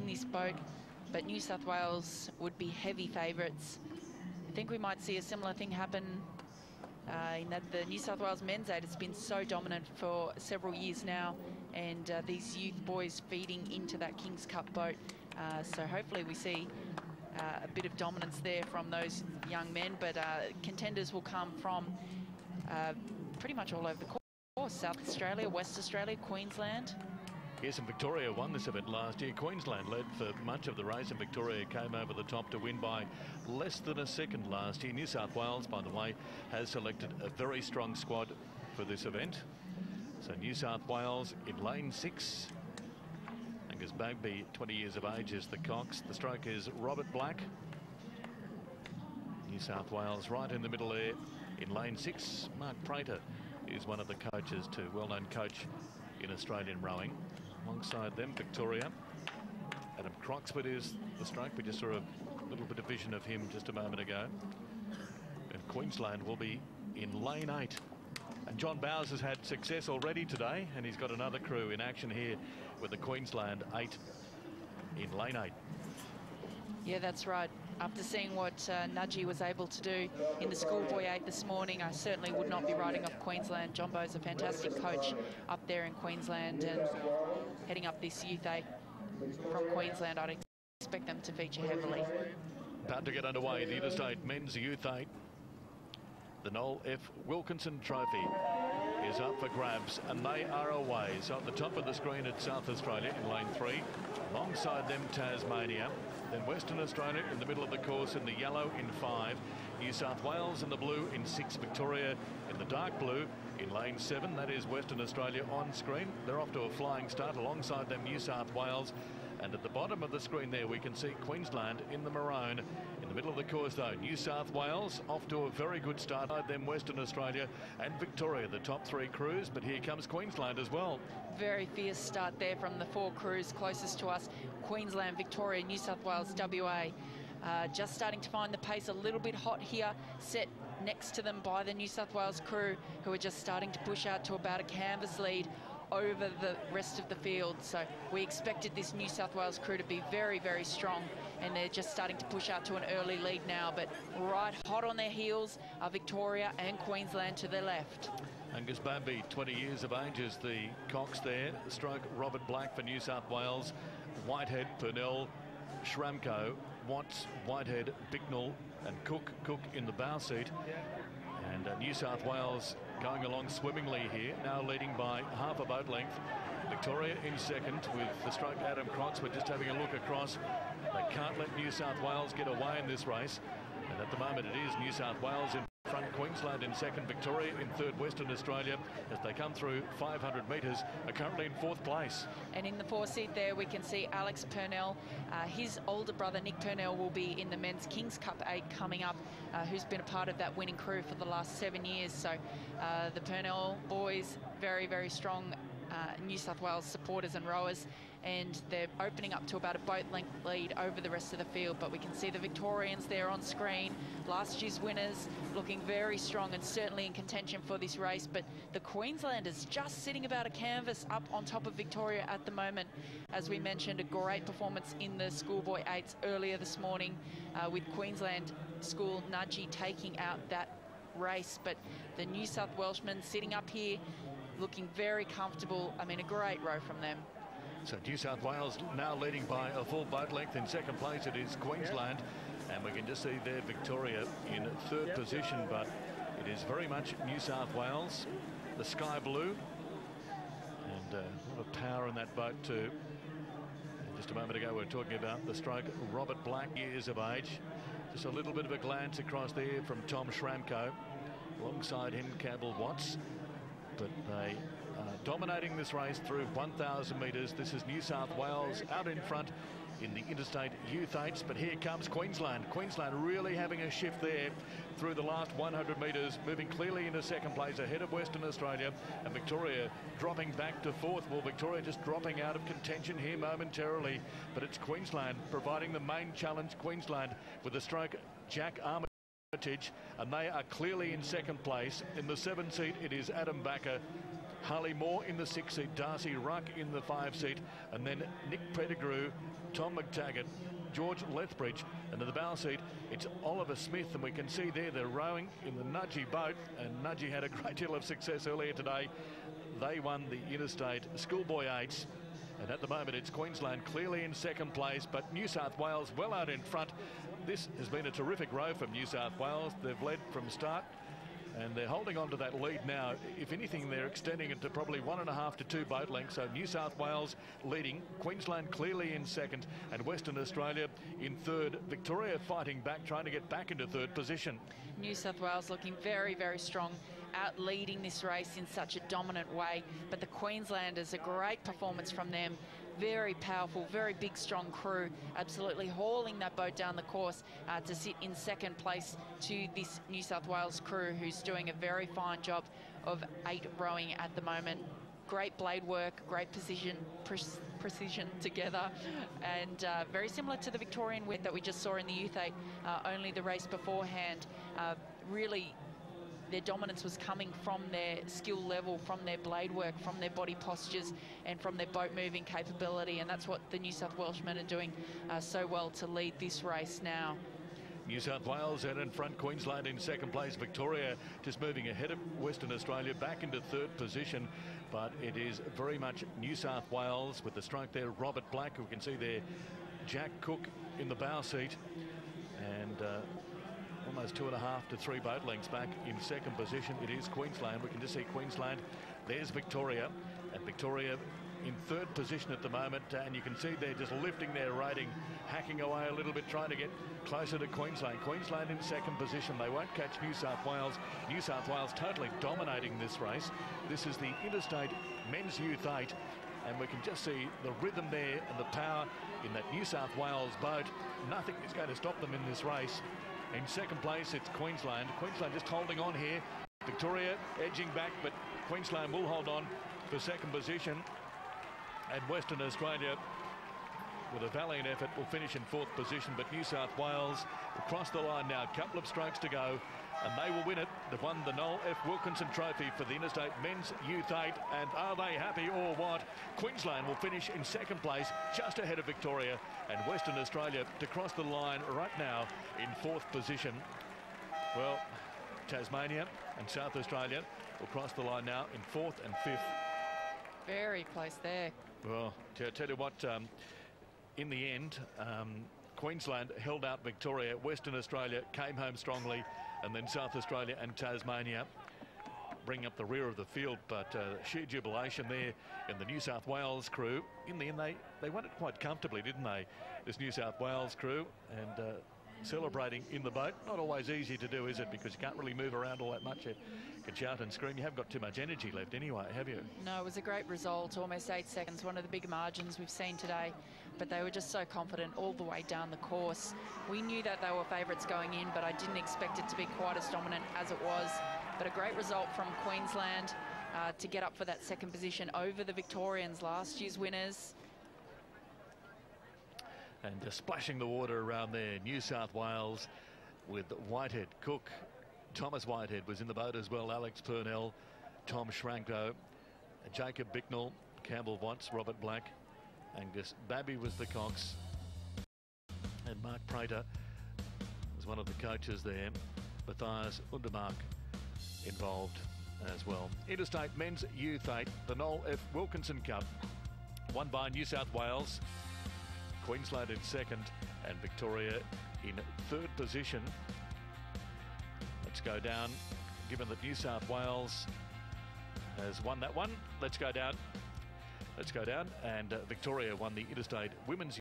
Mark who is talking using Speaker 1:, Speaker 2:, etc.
Speaker 1: in this boat, but New South Wales would be heavy favourites. I think we might see a similar thing happen in that the New South Wales men's 8 has been so dominant for several years now, and these youth boys feeding into that King's Cup boat. So hopefully we see a bit of dominance there from those young men, but contenders will come from pretty much all over the course. South Australia, West Australia, Queensland.
Speaker 2: Yes, and Victoria won this event last year. Queensland led for much of the race, and Victoria came over the top to win by less than a second last year. New South Wales, by the way, has selected a very strong squad for this event. So New South Wales in lane 6. Angus Bagby, 20 years of age, is the cox. The stroke is Robert Black. New South Wales right in the middle there in lane 6. Mark Prater is one of the coaches too, well-known coach in Australian rowing. Alongside them, Victoria. Adam Croxford is the stroke. We just saw a little bit of vision of him just a moment ago. And Queensland will be in lane 8. And John Bowes has had success already today, and he's got another crew in action here with the Queensland 8 in lane 8.
Speaker 1: Yeah, that's right. After seeing what Nudgy was able to do in the schoolboy 8 this morning, I certainly would not be writing off Queensland. John Bowes, a fantastic coach up there in Queensland, and heading up this youth 8 from Queensland, I'd expect them to feature heavily.
Speaker 2: About to get underway, the Interstate Men's Youth 8. The Noel F. Wilkinson Trophy is up for grabs, and they are away. So at the top of the screen, it's South Australia in lane 3. Alongside them, Tasmania. Then Western Australia in the middle of the course in the yellow in 5. New South Wales in the blue in 6. Victoria in the dark blue in lane 7. That is Western Australia on screen. They're off to a flying start. Alongside them, New South Wales. And at the bottom of the screen there, we can see Queensland in the maroon. In the middle of the course, though, New South Wales off to a very good start. Then Western Australia and Victoria, the top 3 crews. But here comes Queensland as well. Very fierce start there from the 4 crews closest to us. Queensland, Victoria, New South Wales, WA. Just starting to find the pace a little bit hot here, set next to them by the New South Wales crew, who are just starting to push out to about a canvas lead over the rest of the field. So we expected this New South Wales crew to be very, very strong, and they're just starting to push out to an early lead now. But right hot on their heels are Victoria and Queensland to their left. Angus Bagby, 20 years of age, is the cox there. Stroke Robert Black for New South Wales. Whitehead, Purnell, Schramko, Watts, Whitehead, Bicknell and Cook in the bow seat. And New South Wales going along swimmingly here, now leading by half a boat length. Victoria in second with the stroke Adam Croxford just having a look across. They can't let New South Wales get away in this race. And at the moment it is New South Wales in front, Queensland in second, Victoria in third, Western Australia, as they come through 500 metres, are currently in 4th place. And in the 4th seat there, we can see Alex Purnell. His older brother, Nick Purnell, will be in the Men's King's Cup 8 coming up, who's been a part of that winning crew for the last 7 years. So the Purnell boys, very, very strong New South Wales supporters and rowers, and they're opening up to about a boat length lead over the rest of the field. But we can see the Victorians there on screen, last year's winners, looking very strong and certainly in contention for this race. But the Queenslanders just sitting about a canvas up on top of Victoria at the moment. As we mentioned, a great performance in the schoolboy 8s earlier this morning, with Queensland school Nudgy taking out that race. But the New South Welshmen sitting up here looking very comfortable. I mean, a great row from them. So New South Wales now leading by a full boat length. In second place it is Queensland, and we can just see there Victoria in third position, but it is very much New South Wales, the sky blue, and a lot of power in that boat too. And just a moment ago we were talking about the stroke Robert Black, years of age. Just a little bit of a glance across there from Tom Schramko, alongside him Campbell Watts. But they are dominating this race through 1,000 metres. This is New South Wales out in front in the Interstate Youth 8s. But here comes Queensland. Queensland really having a shift there through the last 100 metres, moving clearly into second place ahead of Western Australia. And Victoria dropping back to 4th. Well, Victoria just dropping out of contention here momentarily. But it's Queensland providing the main challenge. Queensland with a stroke Jack Armitage, and they are clearly in second place. In the 7th seat, it is Adam Backer. Harley Moore in the 6 seat, Darcy Ruck in the 5 seat, and then Nick Pettigrew, Tom McTaggart, George Lethbridge, and in the bow seat it's Oliver Smith, and we can see there they're rowing in the Nudgee boat, and Nudgee had a great deal of success earlier today. They won the Interstate Schoolboy 8s, and at the moment it's Queensland clearly in second place, but New South Wales well out in front. This has been a terrific row from New South Wales. They've led from start, and they're holding on to that lead now. If anything, they're extending it to probably 1.5 to 2 boat lengths. So New South Wales leading, Queensland clearly in second, and Western Australia in third. Victoria fighting back, trying to get back into third position.
Speaker 1: New South Wales looking very, very strong, out leading this race in such a dominant way. But the Queenslanders, a great performance from them. Very powerful, very big, strong crew, absolutely hauling that boat down the course to sit in second place to this New South Wales crew, who's doing a very fine job of 8 rowing at the moment. Great blade work, great precision together, and very similar to the Victorian win that we just saw in the Youth 8, only the race beforehand. Really, their dominance was coming from their skill level, from their blade work, from their body postures, and from their boat moving capability, and that's what the New South Welshmen are doing so well to lead this race now.
Speaker 2: New South Wales out in front, Queensland in second place, Victoria just moving ahead of Western Australia back into third position, but it is very much New South Wales with the stroke there. Robert Black, who we can see there, Jack Cook in the bow seat, and almost 2.5 to 3 boat lengths back in second position. It is Queensland. We can just see Queensland. There's Victoria, and Victoria in third position at the moment, and you can see they're just lifting their rating, hacking away a little bit, trying to get closer to Queensland. Queensland in second position. They won't catch New South Wales. New South Wales totally dominating this race. This is the Interstate Men's Youth 8, and we can just see the rhythm there and the power in that New South Wales boat. Nothing is going to stop them in this race. In second place, it's Queensland. Queensland just holding on here. Victoria edging back, but Queensland will hold on for second position. And Western Australia, with a valiant effort, will finish in fourth position. But New South Wales will cross the line now. A couple of strokes to go, and they will win it. They've won the Noel F. Wilkinson Trophy for the Interstate Men's Youth 8. And are they happy or what? Queensland will finish in second place, just ahead of Victoria, and Western Australia to cross the line right now in fourth position. Well, Tasmania and South Australia will cross the line now in fourth and fifth.
Speaker 1: Very close there.
Speaker 2: Well, to tell you what, in the end, Queensland held out Victoria. Western Australia came home strongly, and then South Australia and Tasmania bring up the rear of the field. But sheer jubilation there in the New South Wales crew. In the end, they won it quite comfortably, didn't they? This New South Wales crew, and celebrating in the boat. Not always easy to do, is it? Because you can't really move around all that much. You can shout and scream. You haven't got too much energy left anyway, have you?
Speaker 1: No, it was a great result. Almost 8 seconds. One of the big margins we've seen today. But they were just so confident all the way down the course. We knew that they were favourites going in, but I didn't expect it to be quite as dominant as it was. But a great result from Queensland to get up for that second position over the Victorians, last year's winners.
Speaker 2: And just splashing the water around there, New South Wales with Whitehead, Cook, Thomas Whitehead was in the boat as well, Alex Purnell, Tom Schranko, Jacob Bicknell, Campbell Watts, Robert Black, Angus Babby was the cox, and Mark Prater was one of the coaches there. Matthias Undermark involved as well. Interstate Men's Youth 8, the Noel F. Wilkinson Cup, won by New South Wales, Queensland in second, and Victoria in third position. Let's go down, given that New South Wales has won that one. Let's go down, and Victoria won the Interstate Women's